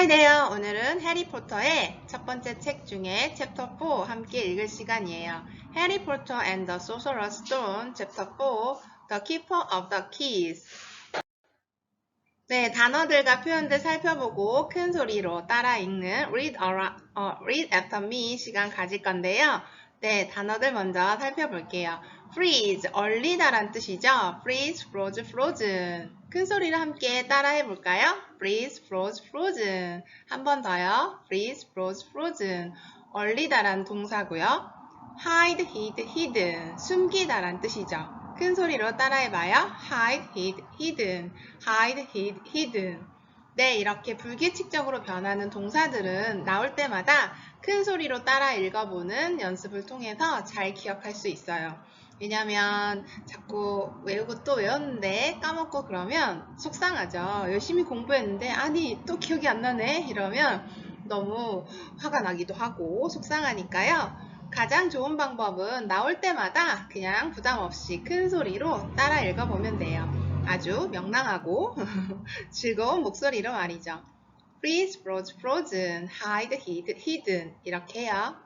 Hi there! 오늘은 해리포터의 첫 번째 책 중에 챕터 4 함께 읽을 시간이에요. Harry Potter and the Sorcerer's Stone, 챕터 4, The Keeper of the Keys. 네, 단어들과 표현들 살펴보고 큰 소리로 따라 읽는 Read After Me 시간 가질 건데요. 네, 단어들 먼저 살펴볼게요. Freeze, 얼리다란 뜻이죠. Freeze, froze, frozen. 큰 소리로 함께 따라 해볼까요? Freeze, froze, frozen. 한 번 더요. Freeze, froze, frozen. 얼리다란 동사고요. Hide, hid, hidden. 숨기다란 뜻이죠. 큰 소리로 따라해봐요. Hide, hid, hidden. Hide, hid, hidden. 네, 이렇게 불규칙적으로 변하는 동사들은 나올 때마다 큰 소리로 따라 읽어보는 연습을 통해서 잘 기억할 수 있어요. 왜냐면 자꾸 외우고 또 외웠는데 까먹고 그러면 속상하죠. 열심히 공부했는데 아니 또 기억이 안 나네 이러면 너무 화가 나기도 하고 속상하니까요. 가장 좋은 방법은 나올 때마다 그냥 부담 없이 큰 소리로 따라 읽어보면 돼요. 아주 명랑하고 즐거운 목소리로 말이죠. Freeze, froze, frozen, hide, hid, hidden 이렇게 해요.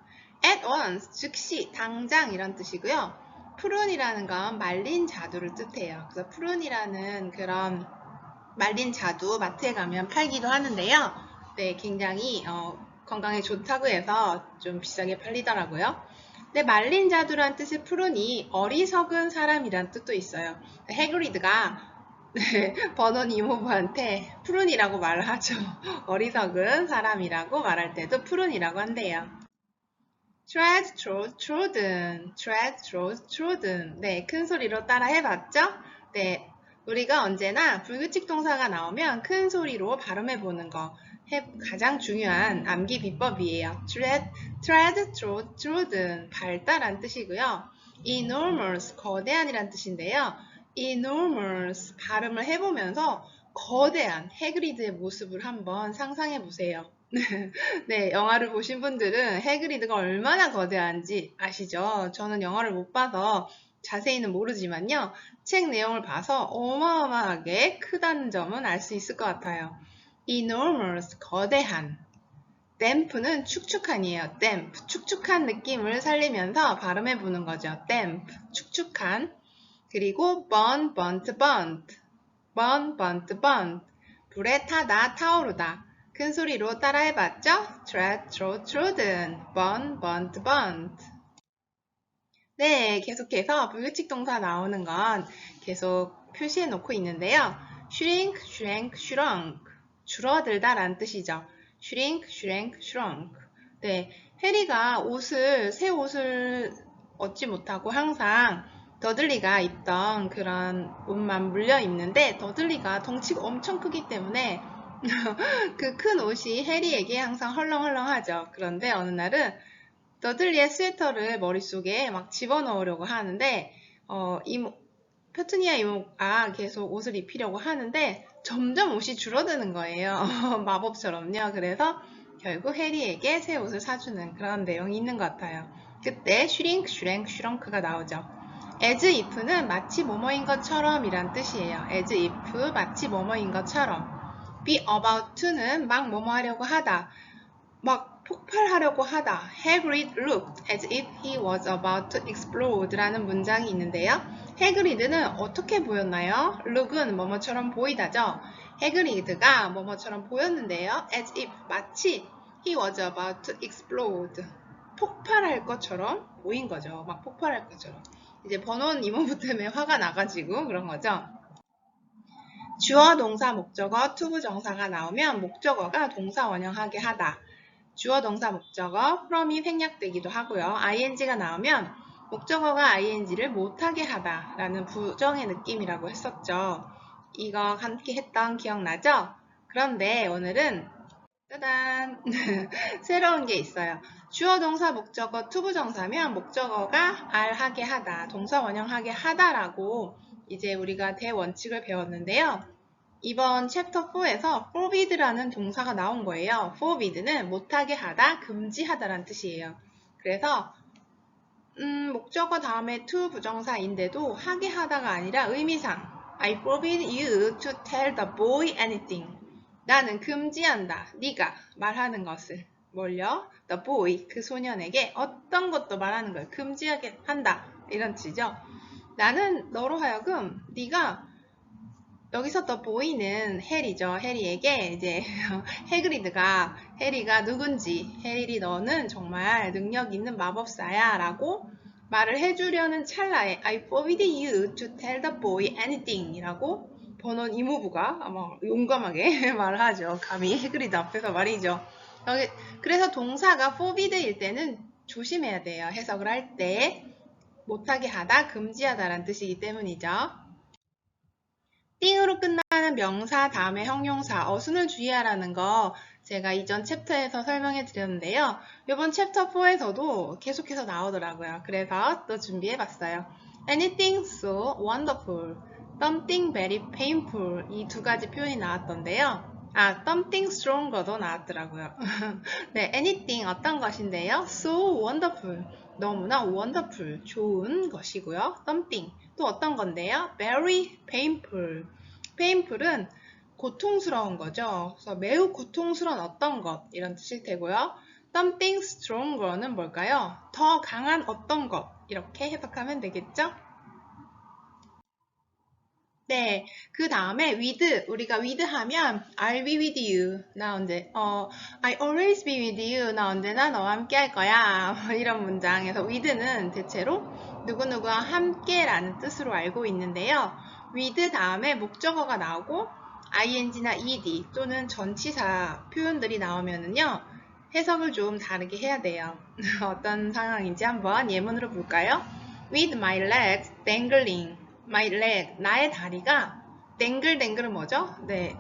At once, 즉시, 당장 이런 뜻이고요. prun이라는 건 말린 자두를 뜻해요. 그래서 prun이라는 그런 말린 자두 마트에 가면 팔기도 하는데요. 네, 굉장히 건강에 좋다고 해서 좀 비싸게 팔리더라고요. 근데 말린 자두란 뜻의 prun이 어리석은 사람이란 뜻도 있어요. 해그리드가 버논 이모부한테 prun이라고 말을 하죠. 어리석은 사람이라고 말할 때도 prun이라고 한대요. tread, trod, trodden, tread, trod, trodden. 네, 큰 소리로 따라 해봤죠? 네, 우리가 언제나 불규칙 동사가 나오면 큰 소리로 발음해보는 거 가장 중요한 암기 비법이에요. tread, trod, trodden, 밟다란 뜻이고요. enormous, 거대한이란 뜻인데요. enormous, 발음을 해보면서 거대한 해그리드의 모습을 한번 상상해보세요. 네, 영화를 보신 분들은 해그리드가 얼마나 거대한지 아시죠? 저는 영화를 못 봐서 자세히는 모르지만요. 책 내용을 봐서 어마어마하게 크다는 점은 알 수 있을 것 같아요. enormous, 거대한. damp는 축축한이에요. damp, 축축한 느낌을 살리면서 발음해 보는 거죠. damp, 축축한. 그리고 burn, burnt, burnt. burn, burnt, burnt. 불에 타다, 타오르다. 큰 소리로 따라해봤죠? tread, trod, trodden, burn, burnt, burnt. 네, 계속해서 불규칙 동사 나오는 건 계속 표시해 놓고 있는데요. shrink, shrank, shrunk. 줄어들다 라는 뜻이죠. shrink, shrank, shrunk. 네, 해리가 새 옷을 얻지 못하고 항상 더들리가 입던 그런 옷만 물려 입는데 더들리가 덩치가 엄청 크기 때문에 그 큰 옷이 해리에게 항상 헐렁헐렁하죠. 그런데 어느 날은 더들리의 스웨터를 머릿속에 막 집어넣으려고 하는데 페투니아 이모가 계속 옷을 입히려고 하는데 점점 옷이 줄어드는 거예요. 마법처럼요. 그래서 결국 해리에게 새 옷을 사주는 그런 내용이 있는 것 같아요. 그때 shrink, shrank, shrunk가 나오죠. as if는 마치 뭐뭐인 것처럼 이란 뜻이에요. as if, 마치 뭐뭐인 것처럼. be about to는 막 뭐뭐 하려고 하다. 막 폭발하려고 하다. Hagrid looked as if he was about to explode 라는 문장이 있는데요. 해그리드는 어떻게 보였나요? look은 뭐뭐처럼 보이다죠. 해그리드가 뭐뭐처럼 보였는데요. as if, 마치 he was about to explode. 폭발할 것처럼 보인 거죠. 막 폭발할 것처럼. 이제 버논 이모부 때문에 화가 나가지고 그런 거죠. 주어, 동사, 목적어, 투부정사가 나오면 목적어가 동사 원형하게 하다. 주어, 동사, 목적어, from이 생략되기도 하고요. ing가 나오면 목적어가 ing를 못하게 하다 라는 부정의 느낌이라고 했었죠. 이거 함께 했던 기억나죠? 그런데 오늘은 짜잔! 새로운 게 있어요. 주어, 동사, 목적어, 투부정사면 목적어가 하게 하다, 동사 원형하게 하다라고 이제 우리가 대원칙을 배웠는데요. 이번 챕터 4에서 forbidd라는 동사가 나온 거예요. forbidd는 못하게 하다, 금지하다라는 뜻이에요. 그래서 목적어 다음에 to 부정사인데도 하게 하다가 아니라 의미상 I forbid you to tell the boy anything. 나는 금지한다. 네가 말하는 것을. 뭘요? The boy, 그 소년에게 어떤 것도 말하는 걸 금지하게 한다. 이런 뜻이죠. 나는 너로 하여금 네가 여기서 the boy는 해리죠. 해리에게 이제 해리가 누군지 해리 너는 정말 능력 있는 마법사야 라고 말을 해주려는 찰나에 I forbid you to tell the boy anything 이라고 버논 이모부가 아마 용감하게 말을 하죠. 감히 해그리드 앞에서 말이죠. 그래서 동사가 forbid일 때는 조심해야 돼요. 해석을 할 때 못하게 하다, 금지하다라는 뜻이기 때문이죠. 띵으로 끝나는 명사 다음에 형용사, 어순을 주의하라는 거 제가 이전 챕터에서 설명해 드렸는데요. 이번 챕터 4에서도 계속해서 나오더라고요. 그래서 또 준비해 봤어요. Anything so wonderful, something very painful 이 두 가지 표현이 나왔던데요. something stronger 도 나왔더라고요. 네, anything 어떤 것인데요. So wonderful, 너무나 wonderful, 좋은 것이고요. something 또 어떤 건데요? Very painful. painful은 고통스러운 거죠. 그래서 매우 고통스러운 어떤 것 이런 뜻일 테고요. Something stronger는 뭘까요? 더 강한 어떤 것 이렇게 해석하면 되겠죠? 네, 그 다음에 with, 우리가 with 하면 I'll be with you, 나 언제, I always be with you, 나 언제나 너와 함께 할 거야, 이런 문장에서 with는 대체로 누구누구와 함께라는 뜻으로 알고 있는데요. with 다음에 목적어가 나오고 ing나 ed 또는 전치사 표현들이 나오면은요, 해석을 좀 다르게 해야 돼요. 어떤 상황인지 한번 예문으로 볼까요? With my legs dangling. my leg, 나의 다리가 댕글댕글은 뭐죠? 네.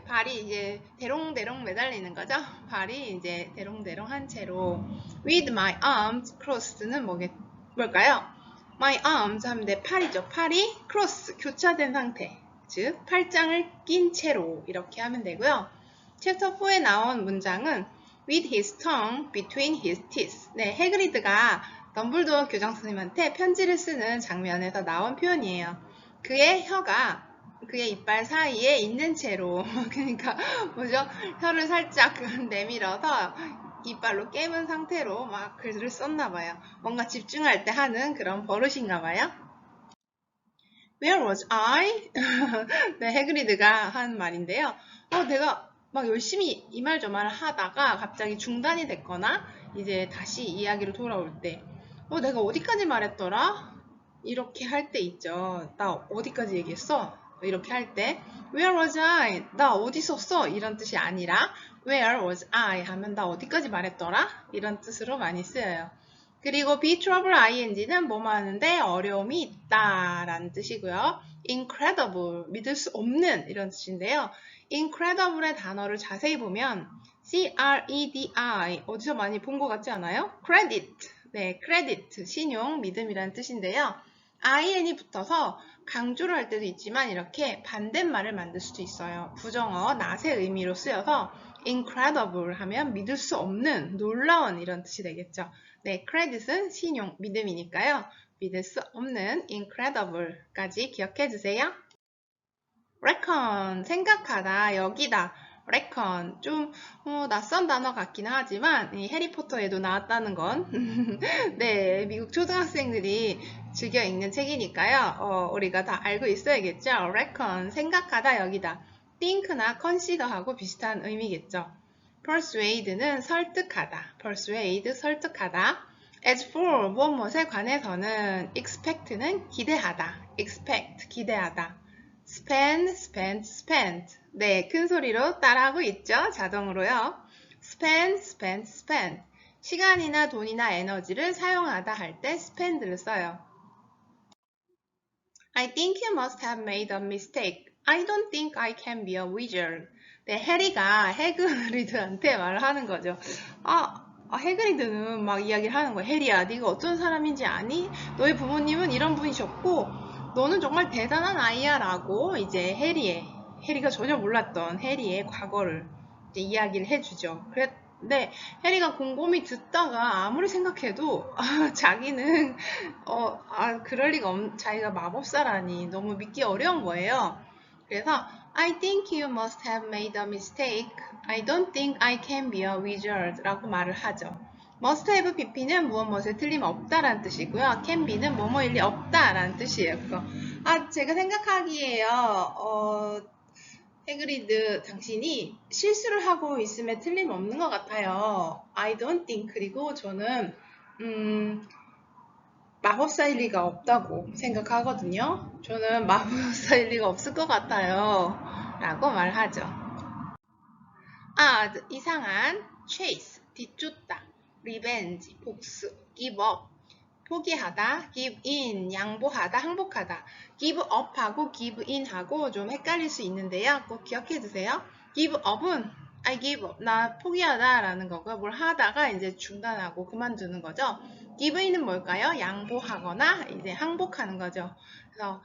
발이 이제 대롱대롱 매달리는 거죠? 발이 이제 대롱대롱 한 채로 with my arms crossed는 뭘까요? my arms 하면 내 팔이죠. 팔이 cross, 교차된 상태. 즉, 팔짱을 낀 채로 이렇게 하면 되고요. 챕터 4에 나온 문장은 with his tongue between his teeth. 네, 해그리드가 덤블도어 교장 선생님한테 편지를 쓰는 장면에서 나온 표현이에요. 그의 혀가 그의 이빨 사이에 있는 채로 그러니까 뭐죠? 혀를 살짝 내밀어서 이빨로 깨문 상태로 막 글을 썼나 봐요. 뭔가 집중할 때 하는 그런 버릇인가 봐요. Where was I? 네, 해그리드가 한 말인데요. 내가 막 열심히 이 말 저 말을 하다가 갑자기 중단이 됐거나 이제 다시 이야기로 돌아올 때 내가 어디까지 말했더라? 이렇게 할 때 있죠. 나 어디까지 얘기했어? 이렇게 할 때 Where was I? 나 어디 있었어? 이런 뜻이 아니라 Where was I? 하면 나 어디까지 말했더라? 이런 뜻으로 많이 쓰여요. 그리고 be trouble ing는 뭐뭐 하는데 어려움이 있다 라는 뜻이고요. incredible, 믿을 수 없는 이런 뜻인데요. incredible의 단어를 자세히 보면 C-R-E-D-I 어디서 많이 본 것 같지 않아요? credit, 네, credit, 신용, 믿음이라는 뜻인데요. in이 붙어서 강조를 할 때도 있지만 이렇게 반대말을 만들 수도 있어요. 부정어, not의 의미로 쓰여서 incredible 하면 믿을 수 없는, 놀라운 이런 뜻이 되겠죠. 네, credit은 신용, 믿음이니까요. 믿을 수 없는 incredible까지 기억해 주세요. reckon, 생각하다, 여기다. reckon, 좀 낯선 단어 같긴 하지만 이 해리포터에도 나왔다는 건 네, 미국 초등학생들이 즐겨 읽는 책이니까요. 우리가 다 알고 있어야겠죠. reckon, 생각하다, 여기다. think나 consider하고 비슷한 의미겠죠. persuade는 설득하다. persuade, 설득하다. as for, 무엇에 관해서는 expect는 기대하다. expect, 기대하다. spend, spend, spend. 네, 큰 소리로 따라하고 있죠. 자동으로요. spend, spend, spend. 시간이나 돈이나 에너지를 사용하다 할 때 spend를 써요. I think you must have made a mistake. I don't think I can be a wizard. 네, 해리가 해그리드한테 말을 하는 거죠. 해그리드는 막 이야기를 하는 거야. 해리야, 네가 어떤 사람인지 아니? 너의 부모님은 이런 분이셨고 너는 정말 대단한 아이야 라고 이제 해리가 전혀 몰랐던 해리의 과거를 이제 이야기를 해주죠. 근데 해리가 곰곰이 듣다가 아무리 생각해도 자기는 그럴 리가 자기가 마법사라니 너무 믿기 어려운 거예요. 그래서 I think you must have made a mistake. I don't think I can be a wizard 라고 말을 하죠. must have BP는 무엇무엇에 틀림없다라는 뜻이고요. can be는 뭐뭐일 리 없다라는 뜻이에요. 그거. 제가 생각하기에요. 해그리드 당신이 실수를 하고 있음에 틀림없는 것 같아요. I don't think. 그리고 저는 마법사일 리가 없다고 생각하거든요. 저는 마법사일 리가 없을 것 같아요. 라고 말하죠. 이상한 chase, 뒤쫓다, revenge, 복수, give up, 포기하다, give in, 양보하다, 항복하다. give up하고 give in하고 좀 헷갈릴 수 있는데요. 꼭 기억해 두세요. give up은 I give up, 나 포기하다 라는 거고 뭘 하다가 이제 중단하고 그만두는 거죠. give in은 뭘까요? 양보하거나 이제 항복하는 거죠. 그래서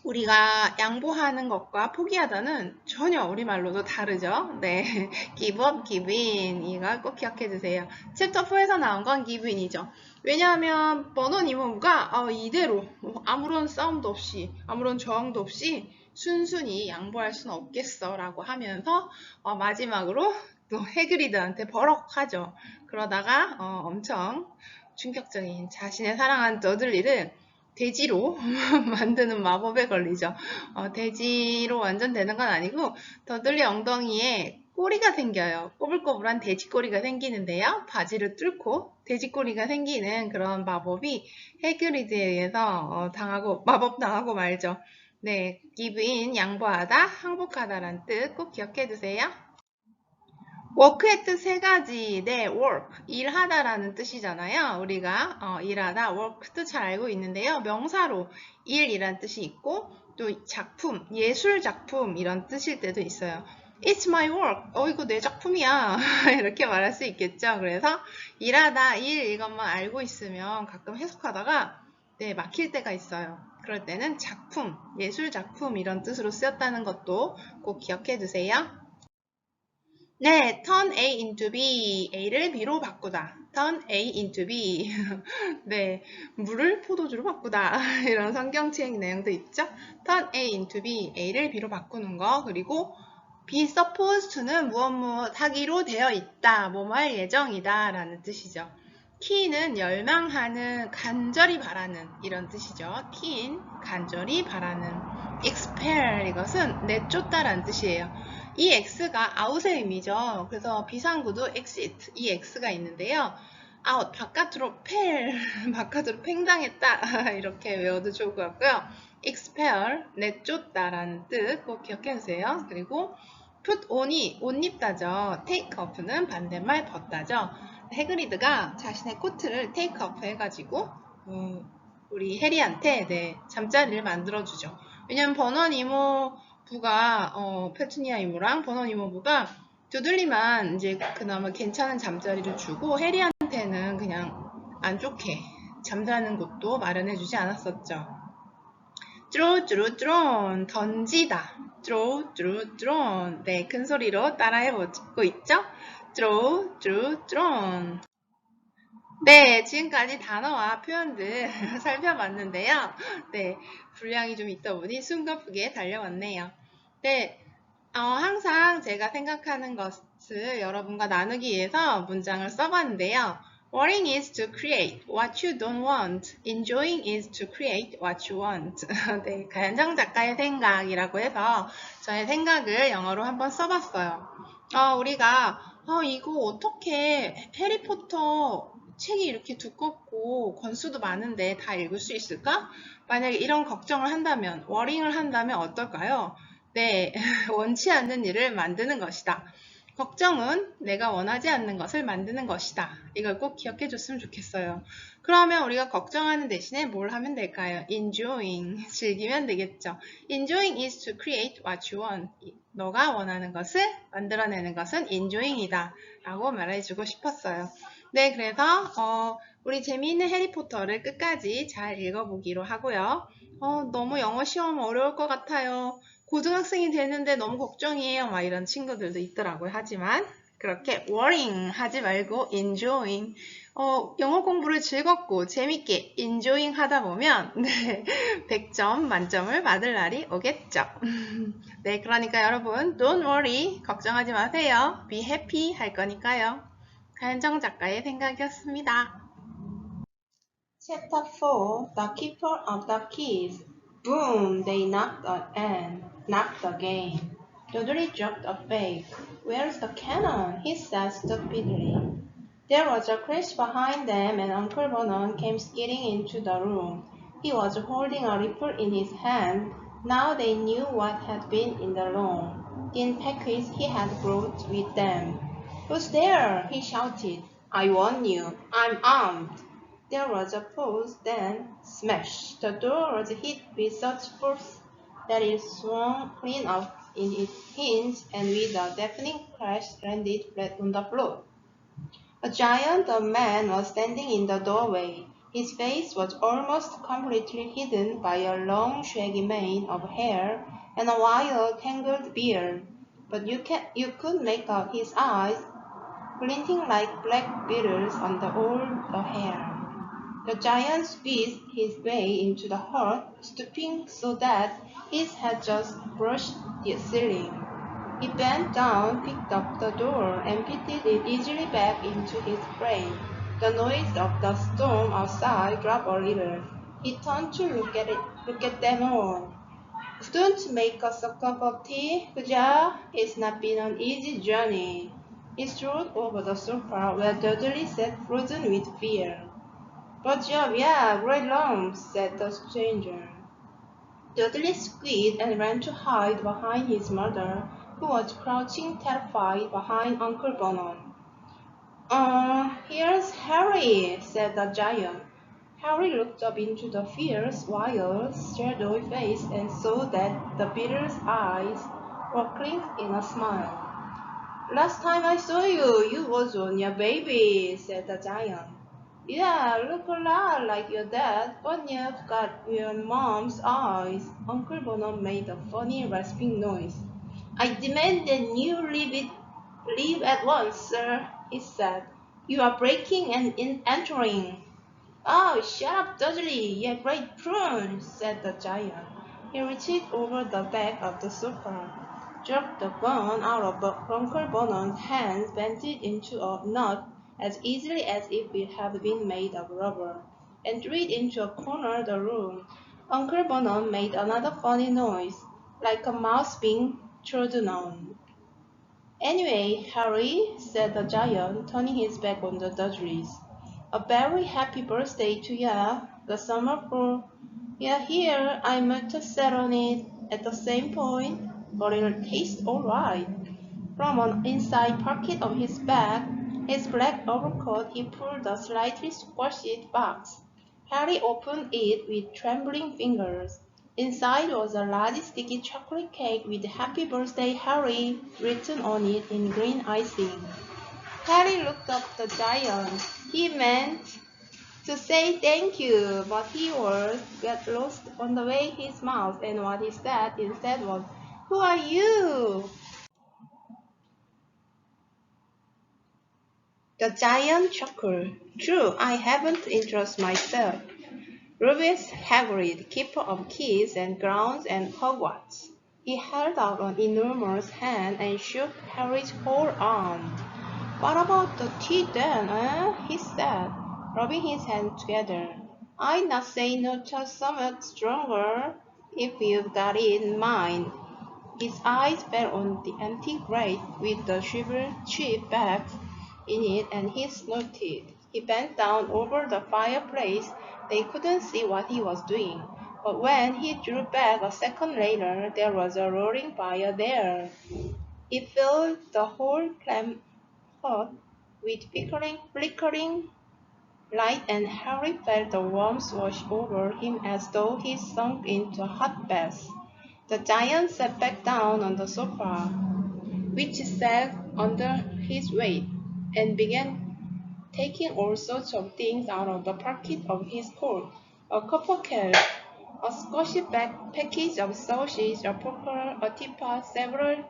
우리가 양보하는 것과 포기하다는 전혀 우리말로도 다르죠. 네, give up, give in 이거 꼭 기억해 두세요. 챕터 4에서 나온 건 give in이죠. 왜냐하면 버논 이모부가 이대로 아무런 싸움도 없이 아무런 저항도 없이 순순히 양보할 수는 없겠어 라고 하면서 마지막으로 또 해그리드한테 버럭하죠. 그러다가 엄청 충격적인 자신의 사랑한 더들리를 돼지로 만드는 마법에 걸리죠. 돼지로 완전 되는 건 아니고 더들리 엉덩이에 꼬리가 생겨요. 꼬불꼬불한 돼지꼬리가 생기는데요. 바지를 뚫고 돼지꼬리가 생기는 그런 마법이 해그리드에 의해서 마법 당하고 말죠. 네, give in, 양보하다, 항복하다라는 뜻 꼭 기억해 두세요. work의 뜻 세 가지. 네, work, 일하다라는 뜻이잖아요. 우리가 일하다, work 뜻 잘 알고 있는데요. 명사로 일이란 뜻이 있고 또 작품, 예술 작품 이런 뜻일 때도 있어요. It's my work. 이거 내 작품이야. 이렇게 말할 수 있겠죠. 그래서 일하다, 일 이것만 알고 있으면 가끔 해석하다가 네, 막힐 때가 있어요. 그럴 때는 작품, 예술 작품 이런 뜻으로 쓰였다는 것도 꼭 기억해 두세요. 네, turn A into B, A를 B로 바꾸다. turn A into B. 네, 물을 포도주로 바꾸다. 이런 성경책 내용도 있죠. turn A into B, A를 B로 바꾸는 거. 그리고 be supposed to는 무엇 하기로 되어 있다, 뭐뭐 할 예정이다 라는 뜻이죠. keen은 열망하는, 간절히 바라는 이런 뜻이죠. keen, 간절히 바라는. expel, 이것은 내쫓다라는 뜻이에요. 이 x가 out의 의미죠. 그래서 비상구도 exit, 이 x가 있는데요. out, 바깥으로 바깥으로 팽당했다 이렇게 외워도 좋을 것 같고요. expel, 내쫓다라는 뜻 꼭 기억해 주세요. 그리고 put on이 옷 입다죠. take off는 반대말 벗다죠. 해그리드가 자신의 코트를 take off 해가지고 우리 해리한테 잠자리를 만들어주죠. 왜냐면 버논 이모부가 페투니아 이모랑 버논 이모부가 두들리만 이제 그나마 괜찮은 잠자리를 주고 해리한테는 그냥 안 좋게 잠자는 곳도 마련해주지 않았었죠. 드론 던지다. 드론 네, 큰 소리로 따라해보고 있죠? 드론 네, 지금까지 단어와 표현들 살펴봤는데요. 네, 분량이 좀 있다 보니 숨가쁘게 달려왔네요. 네, 항상 제가 생각하는 것을 여러분과 나누기 위해서 문장을 써봤는데요. Worrying is to create what you don't want. Enjoying is to create what you want. 네, 가연정 작가의 생각이라고 해서 저의 생각을 영어로 한번 써봤어요. 우리가 이거 어떻게 해리포터 책이 이렇게 두껍고 권수도 많은데 다 읽을 수 있을까? 만약에 이런 걱정을 한다면, 워링을 한다면 어떨까요? 네, 원치 않는 일을 만드는 것이다. 걱정은 내가 원하지 않는 것을 만드는 것이다. 이걸 꼭 기억해 줬으면 좋겠어요. 그러면 우리가 걱정하는 대신에 뭘 하면 될까요? Enjoying, 즐기면 되겠죠. Enjoying is to create what you want. 너가 원하는 것을 만들어내는 것은 enjoying이다 라고 말해주고 싶었어요. 네, 그래서 우리 재미있는 해리포터를 끝까지 잘 읽어보기로 하고요. 너무 영어 시험 어려울 것 같아요. 고등학생이 되는데 너무 걱정이에요. 막 이런 친구들도 있더라고요. 하지만 그렇게 worrying 하지 말고 enjoying. 영어 공부를 즐겁고 재밌게 enjoying 하다 보면 네, 100점 만점을 받을 날이 오겠죠. 네, 그러니까 여러분 don't worry, 걱정하지 마세요. be happy 할 거니까요. 가연정 작가의 생각이었습니다. Chapter 4 The Keeper of the Keys. Boom! They knocked again. Dudley dropped a bag. Where's the cannon? He said stupidly. There was a crash behind them and Uncle Vernon came skidding into the room. He was holding a rifle in his hand. Now they knew what had been in the long, thin package he had brought with them. Who's there? He shouted. I warn you, I'm armed. There was a pause, then smash! The door was hit with such force that it swung clean off in its hinge and with a deafening crash landed flat on the floor. A giant of man was standing in the doorway. His face was almost completely hidden by a long shaggy mane of hair and a wild tangled beard, but you could make out his eyes glinting like black beetles under all the hair. The giant squeezed his way into the hut, stooping so that his head just brushed the ceiling. He bent down, picked up the door, and fitted it easily back into his frame. The noise of the storm outside dropped a little. He turned to look at them all. Don't make us a cup of tea, Kuja. It's not been an easy journey. He strode over the sofa where Dudley sat frozen with fear. Good job, yeah, great lump, said the stranger. Dudley squealed and ran to hide behind his mother, who was crouching terrified behind Uncle Vernon. Here's Harry, said the giant. Harry looked up into the fierce, wild, shadowy face and saw that the beetle's eyes were clinked in a smile. Last time I saw you, you was only a baby, said the giant. Yeah, look a lot like your dad, but you've got your mom's eyes. Uncle Vernon made a funny rasping noise. I demand that you leave at once, sir, he said. You are breaking and entering. Oh, shut up, Dudley, you great prune, said the giant. He reached over the back of the sofa, jerked the gun out of Uncle Vernon's hands, bent it into a knot as easily as if it had been made of rubber, and threw it into a corner of the room. Uncle Vernon made another funny noise, like a mouse being trodden on. Anyway, Harry, said the giant, turning his back on the Dudleys. A very happy birthday to ya. The summer for ya here. I meant to set on it at the same point, but it'll taste all right. From an inside pocket of his bag, his black overcoat, he pulled a slightly squashed box. Harry opened it with trembling fingers. Inside was a large sticky chocolate cake with "Happy Birthday, Harry" written on it in green icing. Harry looked up the giant. He meant to say thank you, but he words got lost on the way his mouth, and what he said instead was, "Who are you?" The giant chuckled. True, I haven't introduced myself. Rubeus Hagrid, keeper of keys and grounds and Hogwarts. He held out an enormous hand and shook Harry's whole arm. What about the tea then, eh? He said, rubbing his hands together. I'd not say no to something stronger if you've got it in mind. His eyes fell on the empty grate with the shriveled chip bags in it, and he snorted. He bent down over the fireplace. They couldn't see what he was doing, but when he drew back a second later, there was a roaring fire there. It filled the whole clam hut with flickering light, and Harry felt the warmth wash over him as though he sunk into a hot bath. The giant sat back down on the sofa, which sagged under his weight, and began taking all sorts of things out of the pocket of his coat. A copper kettle, a Scotch package of sausage, a poker, a teapot, several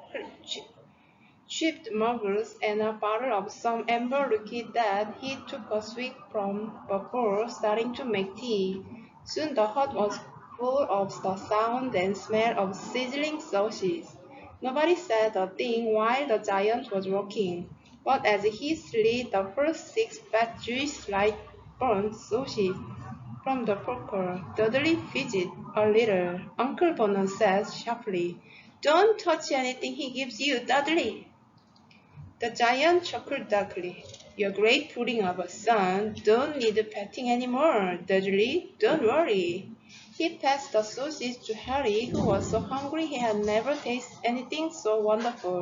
chipped marbles, and a bottle of some amber liquid that he took a swig from before starting to make tea. Soon the hut was full of the sound and smell of sizzling sausages. Nobody said a thing while the giant was working, but as he slid the first 6 fat juice like burnt sausages from the poker, Dudley fidgeted a little. Uncle Vernon said sharply, "Don't touch anything he gives you, Dudley." The giant chuckled darkly. "Your great pudding of a son don't need petting any more, Dudley. Don't worry." He passed the sausage to Harry, who was so hungry he had never tasted anything so wonderful.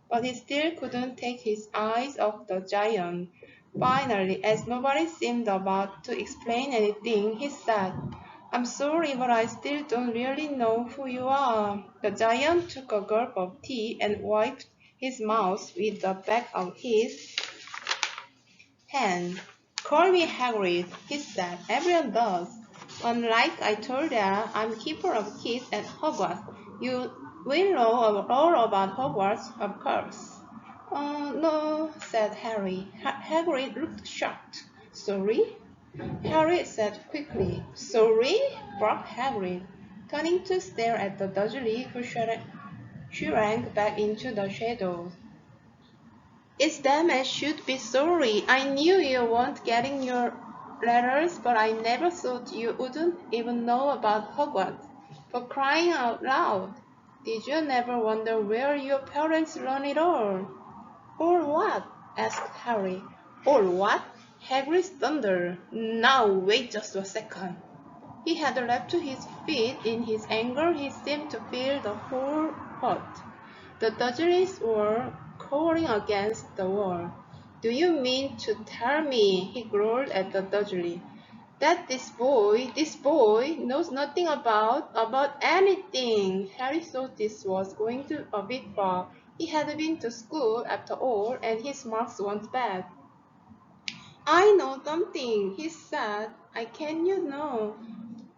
But he still couldn't take his eyes off the giant. Finally, as nobody seemed about to explain anything, he said, "I'm sorry, but I still don't really know who you are." The giant took a gulp of tea and wiped his mouth with the back of his hand. "Call me Hagrid," he said. "Everyone does. Unlike I told you, I'm keeper of keys at Hogwarts. You will know all about Hogwarts, of course." No," said Harry. Hagrid looked shocked. "Sorry?" Harry said quickly. "Sorry?" barked Hagrid, turning to stare at the Dursley, who shrank back into the shadows. "It's them as should be sorry. I knew you weren't getting your letters, but I never thought you wouldn't even know about Hogwarts. For crying out loud! Did you never wonder where your parents learned it all?" "All what?" asked Harry. "All what?" Hagrid thundered. "Now wait just a second." He had leapt to his feet. In his anger he seemed to fill the whole hut. The Dursleys were cowering against the wall. "Do you mean to tell me," he growled at the Dursley, "that this boy knows nothing about anything?" Harry thought this was going a bit far. He had been to school, after all, and his marks weren't bad. "I know something," he said. "I can, you know,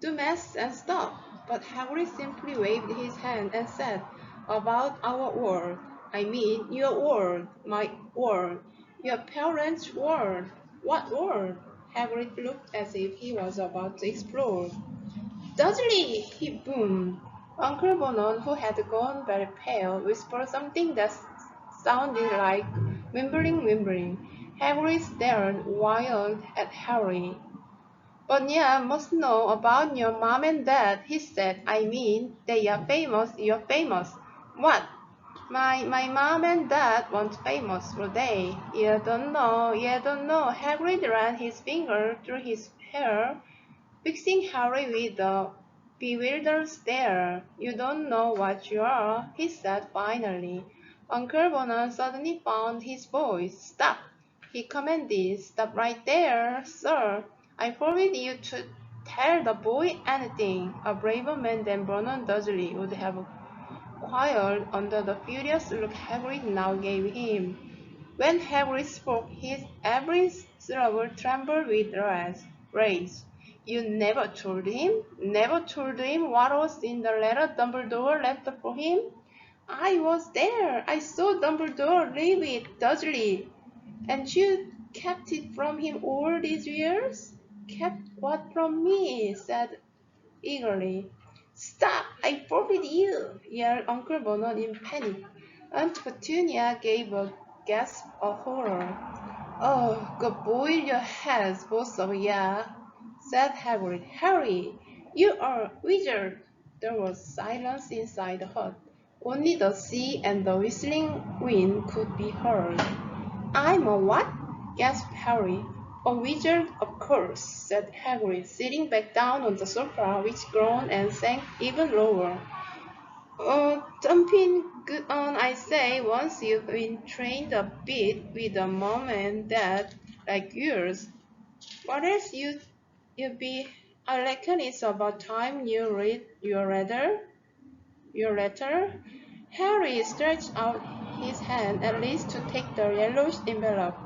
do maths and stuff." But Hagrid simply waved his hand and said, "About our world. I mean your world, my world, your parents' world." "What world?" Hagrid looked as if he was about to explode. "Dudley!" he boomed. Uncle Vernon, who had gone very pale, whispered something that sounded like whimpering. Hagrid stared wild at Harry. "But you must know about your mom and dad," he said. "I mean, they are famous. You're famous." "What?" My mom and dad weren't famous, were they?" You don't know. Hagrid ran his finger through his hair, fixing Harry with a bewildered stare. "You don't know what you are," he said finally. Uncle Vernon suddenly found his voice. "Stop!" he commanded. "Stop right there, sir. I forbid you to tell the boy anything." A braver man than Vernon Dursley would have quailed under the furious look Hagrid now gave him. When Hagrid spoke, his every syllable trembled with rage. "You never told him? Never told him what was in the letter Dumbledore left for him?" "I was there. I saw Dumbledore leave it, Dursley." "And you kept it from him all these years?" "Kept what from me?" said eagerly. "Stop! I forbid you!" yelled Uncle Vernon in panic. Aunt Petunia gave a gasp of horror. "Oh, go boil your heads, both of ya," said Hagrid. "Harry, you are a wizard." There was silence inside the hut. Only the sea and the whistling wind could be heard. "I'm a what?" gasped Harry. "A wizard, of course," said Hagrid, sitting back down on the sofa, which groaned and sank even lower. Thumping good on, I say, once you've been trained a bit with a mom and dad like yours. What else you be? I reckon it's about time you read your letter." Harry stretched out his hand at least to take the yellowish envelope,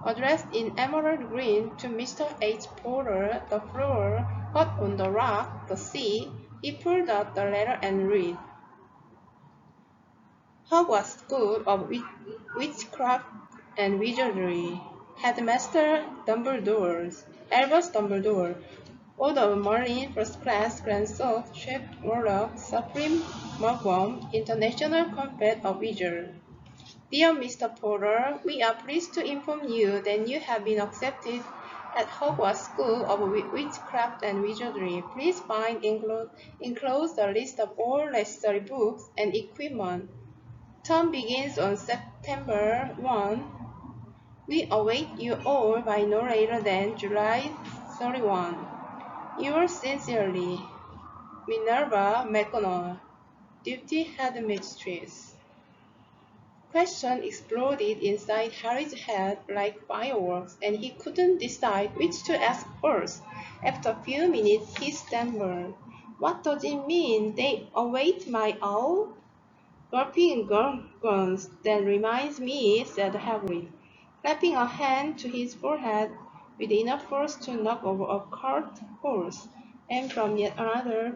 addressed in emerald green to Mr. H. Potter, the floor, hot on the rock, the sea. He pulled out the letter and read. Hogwarts School of Witchcraft and Wizardry. Headmaster Dumbledore, Albus Dumbledore, Order of Merlin, First Class, Grand Salt, Chief Warlock, Supreme Mugwump, International Combat of Wizards. Dear Mr. Potter, we are pleased to inform you that you have been accepted at Hogwarts School of Witchcraft and Wizardry. Please find enclosed a list of all necessary books and equipment. Term begins on September 1. We await you all by no later than July 31. Yours sincerely, Minerva McGonagall, Deputy Headmistress. Question exploded inside Harry's head like fireworks, and he couldn't decide which to ask first. After a few minutes, he stammered, "What does it mean? They await my owl?" Gulping grunts. "That reminds me," said Hagrid, clapping a hand to his forehead with enough force to knock over a cart horse, and from yet another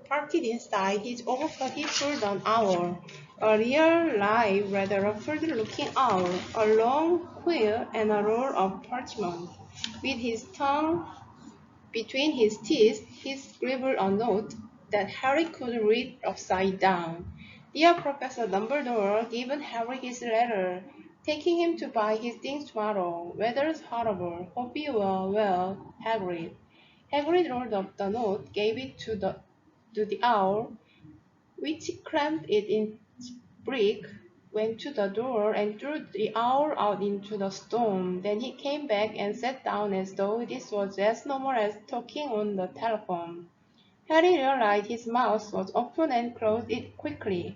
parked inside his overcoat he pulled an owl, a real live, rather ruffled-looking owl, a long quill and a roll of parchment. With his tongue between his teeth, he scribbled a note that Harry could read upside down. "Dear Professor Dumbledore, given Harry his letter, taking him to buy his things tomorrow. Weather's horrible. Hope you are well, Hagrid." Hagrid rolled up the note, gave it to the owl, which crammed it in brick, went to the door and threw the owl out into the storm. Then he came back and sat down as though this was as normal as talking on the telephone. Harry realized his mouth was open and closed it quickly.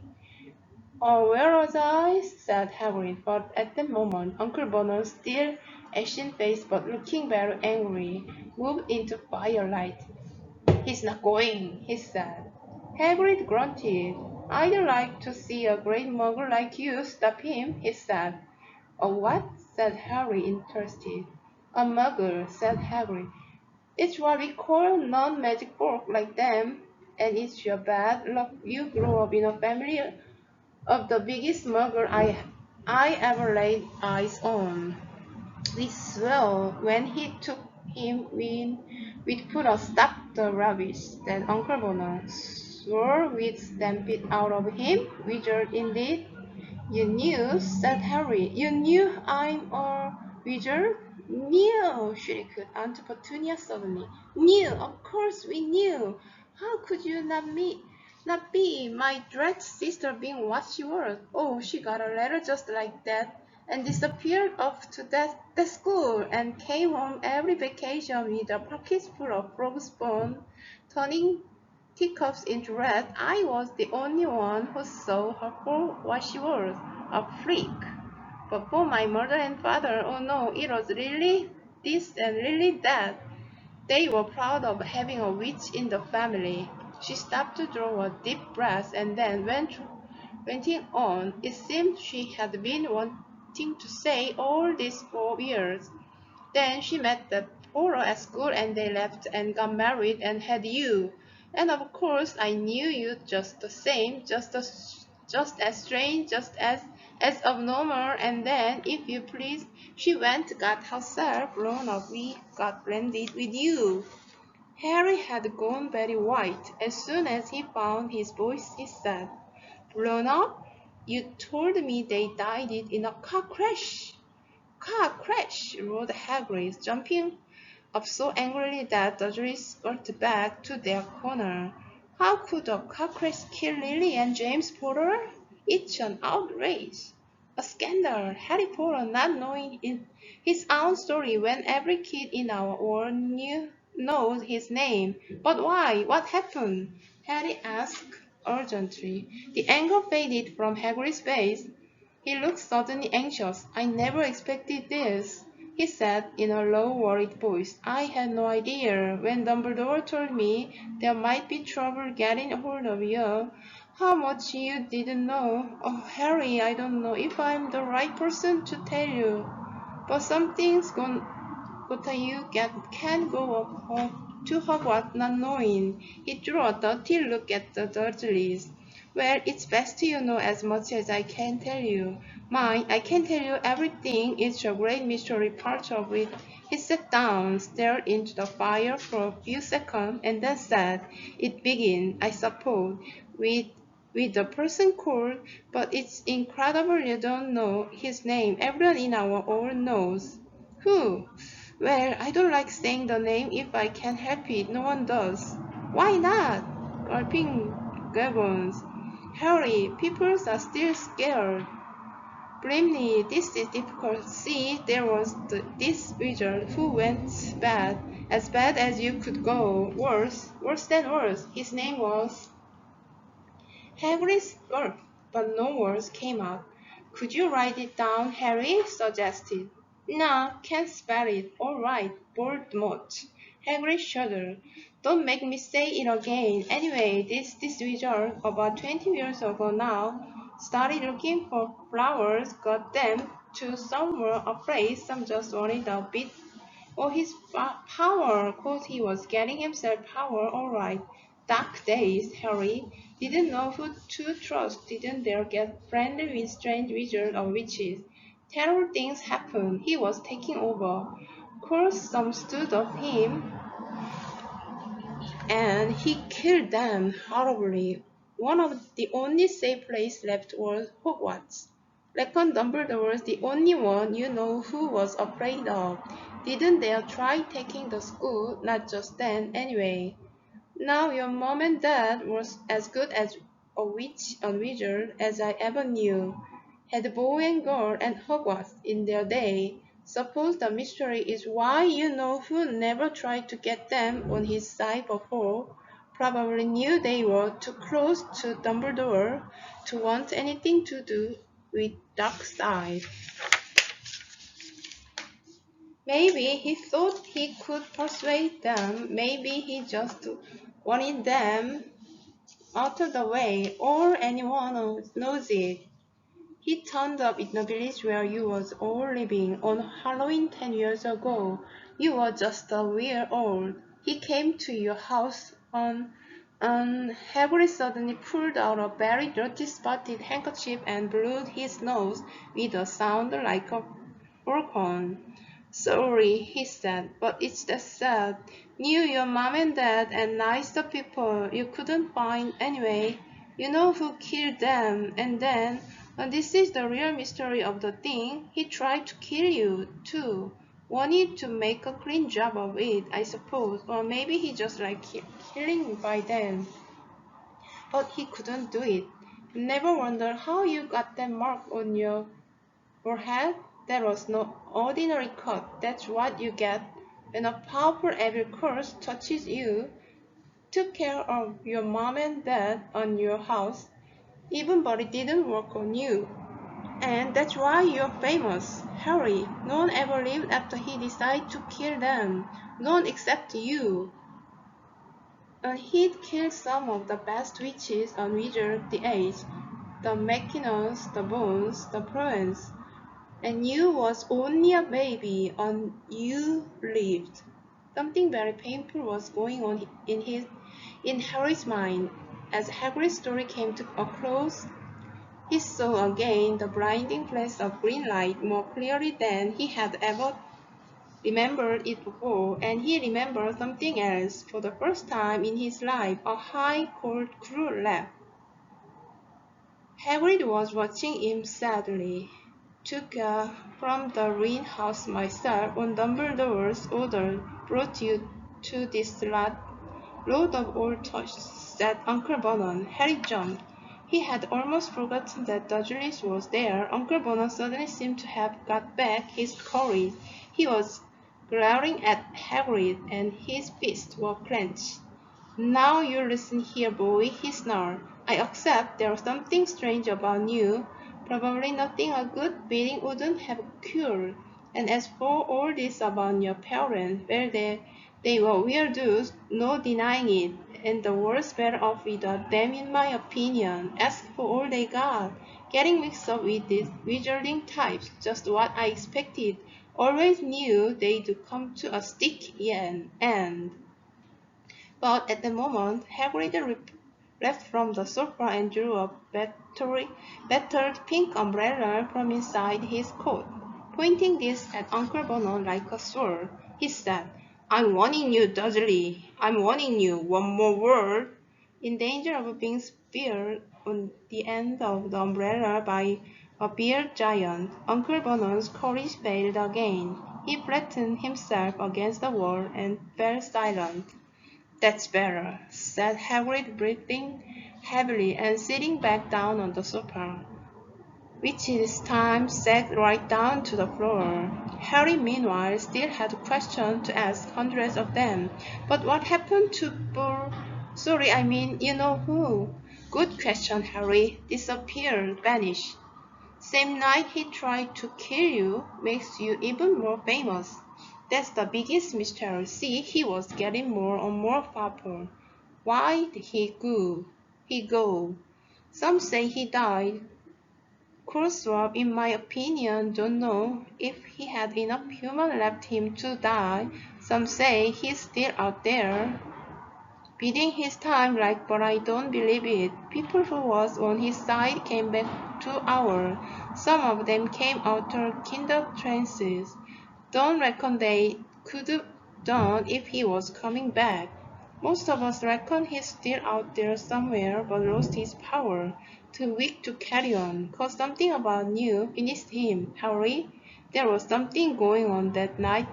"Oh, where was I?" said Hagrid, but at that moment Uncle Vernon, still ashen-faced but looking very angry, moved into firelight. "He's not going," he said. Hagrid grunted. "I'd like to see a great muggle like you stop him," he said. "A what?" said Harry, interested. "A muggle," said Hagrid. "It's what we call non-magic folk like them, and it's your bad luck you grew up in a family of the biggest muggle I ever laid eyes on. We swore when he took him in we'd put a stop to the rubbish," said Uncle Vernon. "Swore we'd stamp it out of him? Wizard indeed." "You knew," said Harry. "You knew I'm a wizard?" "Knew!" shrieked Aunt Petunia suddenly. "Knew! Of course we knew! How could you not be my dread sister being what she was? Oh, she got a letter just like that and disappeared off to that school and came home every vacation with a pocket full of frog's bone, turning teacups into red. I was the only one who saw her for what she was, a freak. But for my mother and father, oh no, it was really this and really that. They were proud of having a witch in the family." She stopped to draw a deep breath and then went on. It seemed she had been wanting to say all this for years. "Then she met that Potter at school and they left and got married and had you. And of course I knew you just the same, just as strange, just as abnormal. And then, if you please, she went got herself blown up. We got blended with you." Harry had gone very white. As soon as he found his voice, he said, "Blown up? You told me they died in a car crash." "Car crash!" roared Hagrid, jumping up so angrily that the Dursleys scurried back to their corner. "How could a car crash kill Lily and James Potter? It's an outrage, a scandal. Harry Potter not knowing his own story when every kid in our world knows his name. But why? What happened?" Harry asked urgently. The anger faded from Hagrid's face. He looked suddenly anxious. "I never expected this," he said in a low, worried voice. "I had no idea. When Dumbledore told me there might be trouble getting hold of you, how much you didn't know. Oh, Harry, I don't know if I'm the right person to tell you, but something's gotta you can't go up to Hogwarts not knowing." He threw a dirty look at the Dursleys. Well, it's best you know as much as I can tell you. Mine, I can tell you everything. It's a great mystery part of it. He sat down, stared into the fire for a few seconds, and then said, "It begins, I suppose, with the person called, but it's incredible you don't know his name. Everyone in our world knows." "Who?" "Well, I don't like saying the name if I can help it. No one does." "Why not?" Gulping Gibbons. "Harry, people are still scared." "Blimey, this is difficult. See, there was this wizard who went as bad as you could go. Worse than worse. His name was—" Hagrid gulped, but no words came out. "Could you write it down?" Harry suggested. "No, can't spell it. All right, Voldemort." Hagrid shuddered. "Don't make me say it again. Anyway, this wizard, about 20 years ago now, started looking for flowers, got them, too. Some were afraid, some just wanted a bit or his power, 'cause he was getting himself power, all right. Dark days, Harry. Didn't know who to trust, didn't dare get friendly with strange wizards or witches. Terrible things happened. He was taking over. Course some stood of him, and he killed them horribly. One of the only safe place left was Hogwarts. Reckon Dumbledore was the only one you know who was afraid of. Didn't dare try taking the school, not just then, anyway. Now your mom and dad was as good as a wizard as I ever knew. Had boy and girl and Hogwarts in their day. Suppose the mystery is why you know who never tried to get them on his side before. Probably knew they were too close to Dumbledore to want anything to do with dark side. Maybe he thought he could persuade them. Maybe he just wanted them out of the way, or anyone who knows it. He turned up in the village where you was all living on Halloween 10 years ago. You were just a year old. He came to your house and Hagrid suddenly pulled out a very dirty spotted handkerchief and blew his nose with a sound like a bullhorn. "Sorry," he said, "but it's that sad. Knew your mom and dad and nicer people you couldn't find anyway. You know who killed them, and then, and this is the real mystery of the thing, he tried to kill you, too. Wanted to make a clean job of it, I suppose, or maybe he just liked killing by then. But he couldn't do it. Never wondered how you got that mark on your forehead? That was no ordinary cut. That's what you get when a powerful evil curse touches you. Took care of your mom and dad on your house, even but it didn't work on you. And that's why you're famous, Harry. No one ever lived after he decided to kill them. No one except you. And he'd killed some of the best witches and wizards of the age. The Mackinons, the Bones, the Prunes. And you was only a baby and you lived. Something very painful was going on in Harry's mind. As Hagrid's story came to a close, he saw again the blinding flash of green light more clearly than he had ever remembered it before, and he remembered something else for the first time in his life, a high, cold, cruel laugh. Hagrid was watching him sadly. "Took from the ruined house myself on Dumbledore's order, brought you to this load of old toys," said Uncle Vernon. Harry jumped. He had almost forgotten that Dudley was there. Uncle Vernon suddenly seemed to have got back his courage. He was glaring at Hagrid, and his fists were clenched. "Now you listen here, boy," he snarled. "I accept there's something strange about you. Probably nothing a good beating wouldn't have cured. And as for all this about your parents, well, they were weirdos, no denying it, and the world's better off without them in my opinion. Ask for all they got. Getting mixed up with these wizarding types, just what I expected. Always knew they'd come to a sticky end. But at the moment, Hagrid left from the sofa and drew a battered pink umbrella from inside his coat. Pointing this at Uncle Vernon like a sword, he said, "I'm warning you, Dudley. I'm warning you. One more word." In danger of being speared on the end of the umbrella by a bearded giant, Uncle Vernon's courage failed again. He flattened himself against the wall and fell silent. "That's better," said Hagrid, breathing heavily and sitting back down on the sofa, which this time sagged right down to the floor. Harry, meanwhile, still had questions to ask, hundreds of them. "But what happened to Bull? Sorry, I mean, you know who?" "Good question, Harry. Disappeared, vanished. Same night he tried to kill you. Makes you even more famous. That's the biggest mystery. See, he was getting more and more popular. Why'd he go? Some say he died. Coulsworth, in my opinion, don't know if he had enough human left him to die. Some say he's still out there, biding his time like, but I don't believe it. People who was on his side came back to ours. Some of them came after kinder trances. Don't reckon they could done if he was coming back. Most of us reckon he's still out there somewhere but lost his power. Too weak to carry on. 'Cause something about you finished him, Harry. There was something going on that night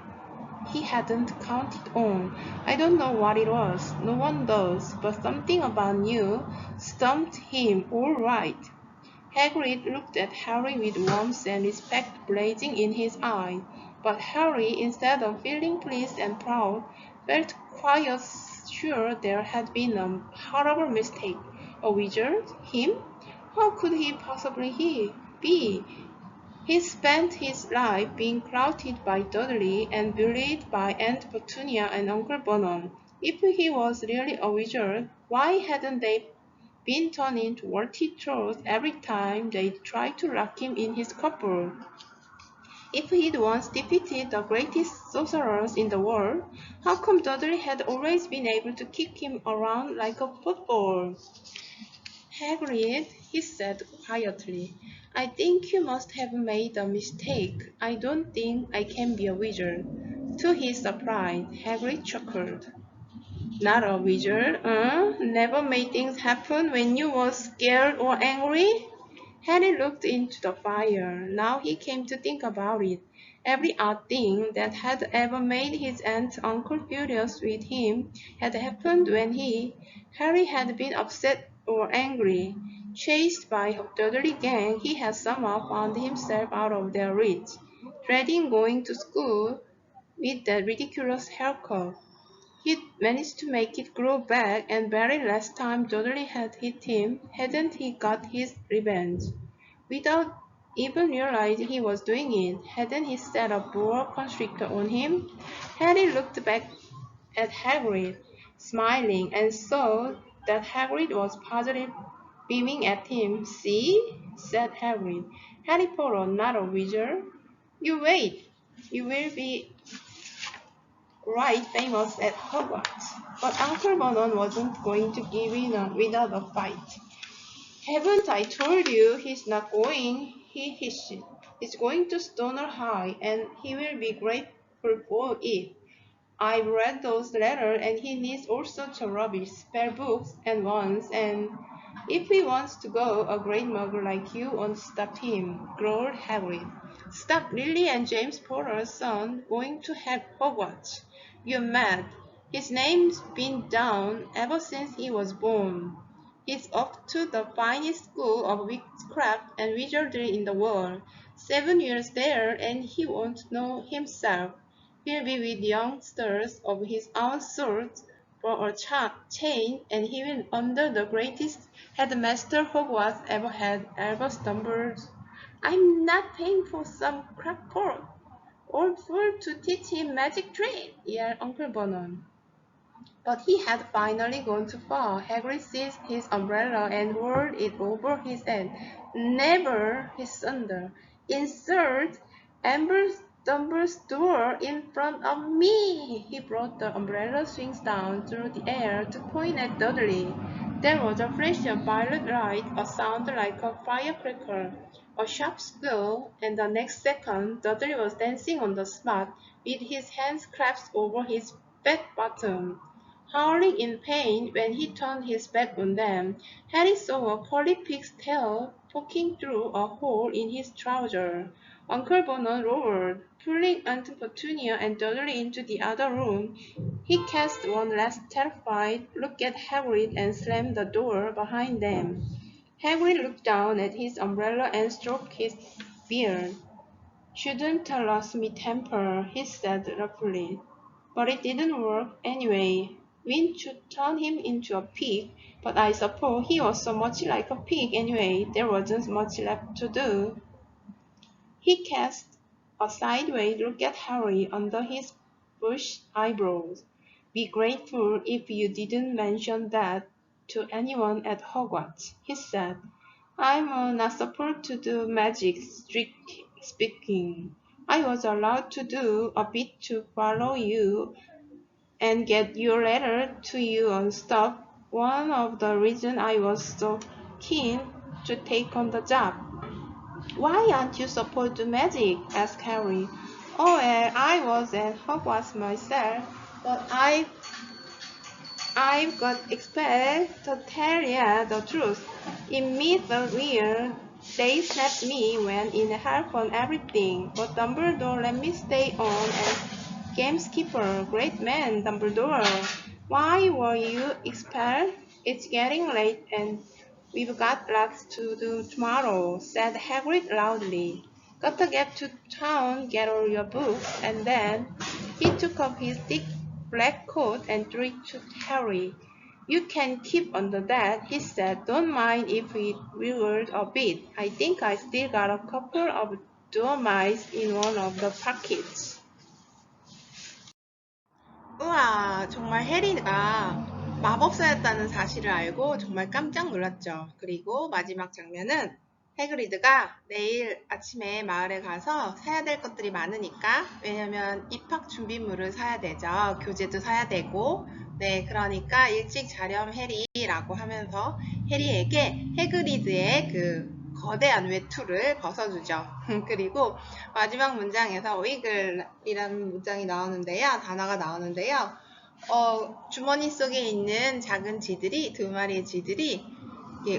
he hadn't counted on. I don't know what it was. No one does. But something about you stumped him all right. Hagrid looked at Harry with warmth and respect blazing in his eyes. But Harry, instead of feeling pleased and proud, felt quite sure there had been a horrible mistake. A wizard? Him? How could he possibly be? He spent his life being clouted by Dudley and bullied by Aunt Petunia and Uncle Vernon. If he was really a wizard, why hadn't they been turned into warty trolls every time they tried to lock him in his cupboard? If he'd once defeated the greatest sorcerers in the world, how come Dudley had always been able to kick him around like a football? "Hagrid," he said quietly, "I think you must have made a mistake. I don't think I can be a wizard." To his surprise, Hagrid chuckled. "Not a wizard, Never made things happen when you were scared or angry?" Harry looked into the fire. Now he came to think about it. Every odd thing that had ever made his aunt and uncle furious with him had happened when Harry, had been upset or angry. Chased by the Dudley gang, he had somehow found himself out of their reach, dreading going to school with that ridiculous haircut. He'd managed to make it grow back, and very last time Dudley had hit him, hadn't he got his revenge? Without even realizing he was doing it, hadn't he set a boa constrictor on him? Harry looked back at Hagrid, smiling, and saw that Hagrid was positive, beaming at him. "See?" said Hagrid. "Harry Potter, not a wizard. You wait. You will be right famous at Hogwarts." But Uncle Vernon wasn't going to give in without a fight. "Haven't I told you he's not going?" he hissed. "He's going to Stoner High, and he will be grateful for it. I've read those letters, and he needs all sorts of rubbish, spell books and ones, and if he wants to go, a great mugger like you won't stop him," growled Hagrid. "Stop Lily and James Potter's son going to Hogwarts? You're mad. His name's been down ever since he was born. He's off to the finest school of witchcraft and wizardry in the world. 7 years there, and he won't know himself. He'll be with youngsters of his own sort for a change, and he will under the greatest headmaster Hogwarts ever had, Albus Dumbledore. I'm not paying for some crackpot old fool to teach him magic trick," yelled Uncle Vernon. But he had finally gone too far. Hagrid seized his umbrella and whirled it over his head. "Never!" he thundered. "Insert Albus Dumbledore in front of me!" He brought the umbrella swings down through the air to point at Dudley. There was a flash of violet light, a sound like a firecracker, a sharp squeal, and the next second Dudley was dancing on the spot with his hands clasped over his fat bottom. Howling in pain when he turned his back on them, Harry saw a curly pig's tail poking through a hole in his trouser. Uncle Vernon roared, pulling Aunt Petunia and Dudley into the other room. He cast one last terrified look at Hagrid and slammed the door behind them. Hagrid looked down at his umbrella and stroked his beard. "Shouldn't have lost me temper," he said roughly. "But it didn't work anyway. Wind should turn him into a pig, but I suppose he was so much like a pig anyway, there wasn't much left to do." He cast a sideways look at Harry under his bushy eyebrows. "Be grateful if you didn't mention that to anyone at Hogwarts," he said. "I'm not supposed to do magic, strictly speaking. I was allowed to do a bit to follow you and get your letter to you and stuff. One of the reasons I was so keen to take on the job." "Why aren't you supposed to do magic?" asked Harry. "Oh, well, I was at Hogwarts myself, but I've got expelled. To tell ya the truth, in mid-year they snapped me when in half on everything, but Dumbledore let me stay on as gamekeeper. Great man, Dumbledore. Why were you expelled?" "It's getting late and we've got lots to do tomorrow," said Hagrid loudly. "Gotta get to town, get all your books," and then he took off his thick black coat and threw it to Harry. "You can keep under that," he said. "Don't mind if it wiggled a bit. I think I still got a couple of dormice in one of the pockets." 우와, 정말 해리가 마법사였다는 사실을 알고 정말 깜짝 놀랐죠. 그리고 마지막 장면은 해그리드가 내일 아침에 마을에 가서 사야 될 것들이 많으니까, 왜냐면 입학 준비물을 사야 되죠. 교재도 사야 되고, 네, 그러니까 일찍 자렴 해리라고 하면서 해리에게 해그리드의 그 거대한 외투를 벗어주죠. 그리고 마지막 문장에서 위글이라는 문장이 나오는데요. 단어가 나오는데요. 주머니 속에 있는 작은 쥐들이, 두 마리의 쥐들이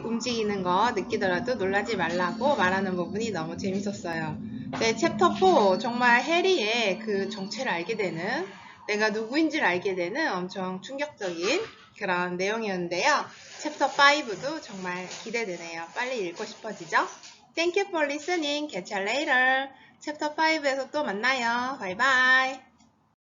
움직이는 거 느끼더라도 놀라지 말라고 말하는 부분이 너무 재밌었어요. 네, 챕터 4 정말 해리의 그 정체를 알게 되는, 내가 누구인지를 알게 되는 엄청 충격적인 그런 내용이었는데요. 챕터 5도 정말 기대되네요. 빨리 읽고 싶어지죠? Thank you for listening. Catch you later. 챕터 5에서 또 만나요. 바이바이.